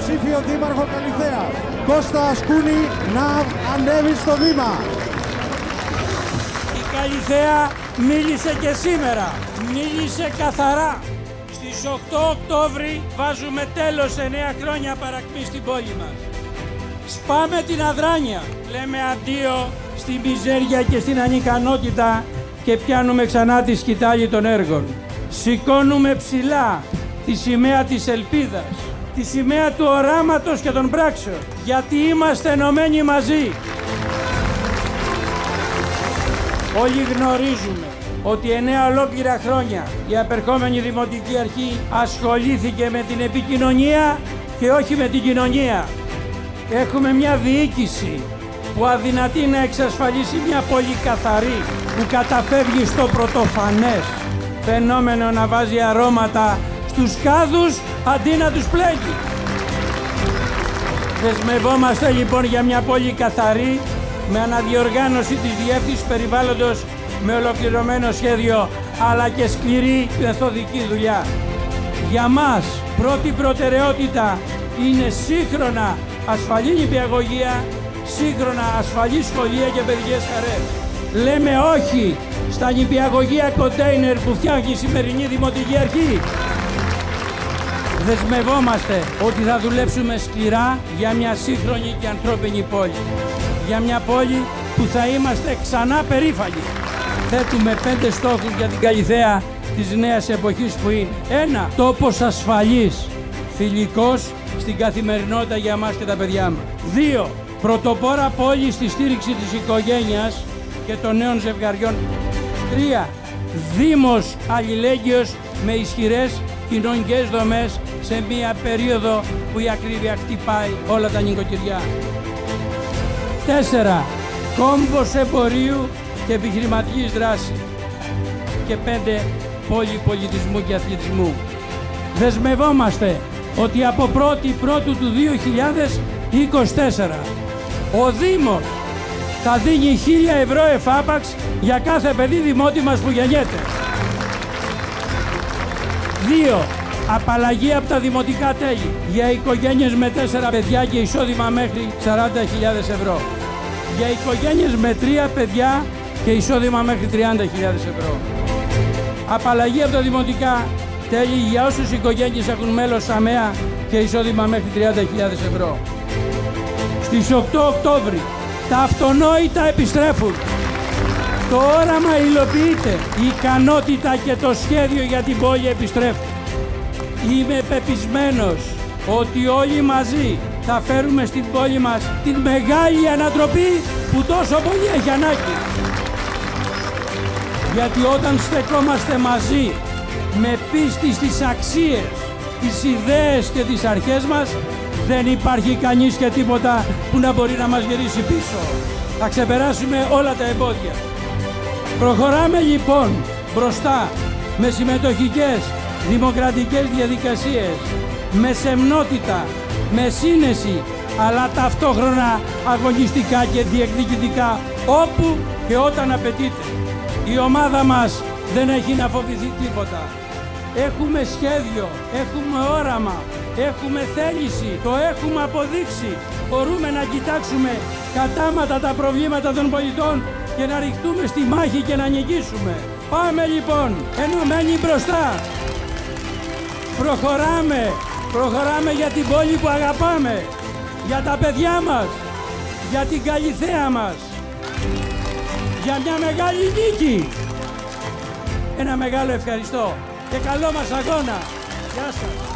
υποψήφιο δήμαρχο Καλιθέας, Κώστα Ασκούνη, να ανέβει στο βήμα. Η Καλιθέα μίλησε και σήμερα, μίλησε καθαρά. Στις 8 Οκτώβρη βάζουμε τέλος σε 9 χρόνια παρακμή στην πόλη μας. Σπάμε την αδράνεια, λέμε αντίο στη μιζέρια και στην ανικανότητα και πιάνουμε ξανά τη σκητάλη των έργων. Σηκώνουμε ψηλά τη σημαία της ελπίδας, τη σημαία του οράματος και των πράξεων, γιατί είμαστε ενωμένοι μαζί. Όλοι γνωρίζουμε ότι 9 ολόκληρα χρόνια η απερχόμενη Δημοτική Αρχή ασχολήθηκε με την επικοινωνία και όχι με την κοινωνία. Έχουμε μια διοίκηση που αδυνατεί να εξασφαλίσει μια πόλη καθαρή, που καταφεύγει στο πρωτοφανές φαινόμενο να βάζει αρώματα στους κάδους αντί να τους πλέγει. Δεσμευόμαστε λοιπόν για μια πόλη καθαρή, με αναδιοργάνωση της Διεύθυνσης Περιβάλλοντος, με ολοκληρωμένο σχέδιο, αλλά και σκληρή μεθοδική δουλειά. Για μας πρώτη προτεραιότητα είναι σύγχρονα ασφαλή νηπιαγωγεία, σύγχρονα ασφαλή σχολεία και παιδικές χαρές. Λέμε όχι στα νηπιαγωγεία κοντέινερ που φτιάχνει η σημερινή Δημοτική Αρχή. Δεσμευόμαστε ότι θα δουλέψουμε σκληρά για μια σύγχρονη και ανθρώπινη πόλη. Για μια πόλη που θα είμαστε ξανά περήφανοι. Θέτουμε 5 στόχους για την Καλιθέα της νέας εποχής που είναι. 1. Τόπος ασφαλής, φιλικός στην καθημερινότητα για μας και τα παιδιά μας. 2. Πρωτοπόρα πόλη στη στήριξη της οικογένειας και των νέων ζευγαριών. 3. Δήμος αλληλέγγυος με ισχυρές κοινωνικές δομές σε μία περίοδο που η ακρίβεια χτυπάει όλα τα νοικοκυριά. 4. Κόμβος εμπορίου και επιχειρηματικής δράσης. Και 5. Πόλη πολιτισμού και αθλητισμού. Δεσμευόμαστε ότι από 1η Πρώτου του 2024 ο Δήμος θα δίνει 1.000 ευρώ εφάπαξ για κάθε παιδί δημότη μας που γεννιέται. 2. Απαλλαγή από τα δημοτικά τέλη για οικογένειες με 4 παιδιά και εισόδημα μέχρι 40.000 ευρώ. Για οικογένειες με 3 παιδιά και εισόδημα μέχρι 30.000 ευρώ. Απαλλαγή από τα δημοτικά τέλη για όσους οικογένειες έχουν μέλος ΑΜΕΑ και εισόδημα μέχρι 30.000 ευρώ. Στις 8 Οκτώβρη τα αυτονόητα επιστρέφουν. Το όραμα υλοποιείται, η ικανότητα και το σχέδιο για την πόλη επιστρέφουν. Είμαι πεπισμένος ότι όλοι μαζί θα φέρουμε στην πόλη μας την μεγάλη ανατροπή που τόσο πολύ έχει ανάγκη. Γιατί όταν στεκόμαστε μαζί με πίστη στις αξίες, τις ιδέες και τις αρχές μας, δεν υπάρχει κανείς και τίποτα που να μπορεί να μας γυρίσει πίσω. Θα ξεπεράσουμε όλα τα εμπόδια. Προχωράμε λοιπόν μπροστά με συμμετοχικές, δημοκρατικές διαδικασίες, με σεμνότητα, με σύνεση, αλλά ταυτόχρονα αγωνιστικά και διεκδικητικά όπου και όταν απαιτείται. Η ομάδα μας δεν έχει να φοβηθεί τίποτα. Έχουμε σχέδιο, έχουμε όραμα, έχουμε θέληση, το έχουμε αποδείξει. Μπορούμε να κοιτάξουμε κατάματα τα προβλήματα των πολιτών και να ρηχτούμε στη μάχη και να νικήσουμε. Πάμε λοιπόν, ενωμένοι μπροστά. Προχωράμε για την πόλη που αγαπάμε, για τα παιδιά μας, για την Καλιθέα μας, για μια μεγάλη νίκη. Ένα μεγάλο ευχαριστώ και καλό μας αγώνα. Γεια σας.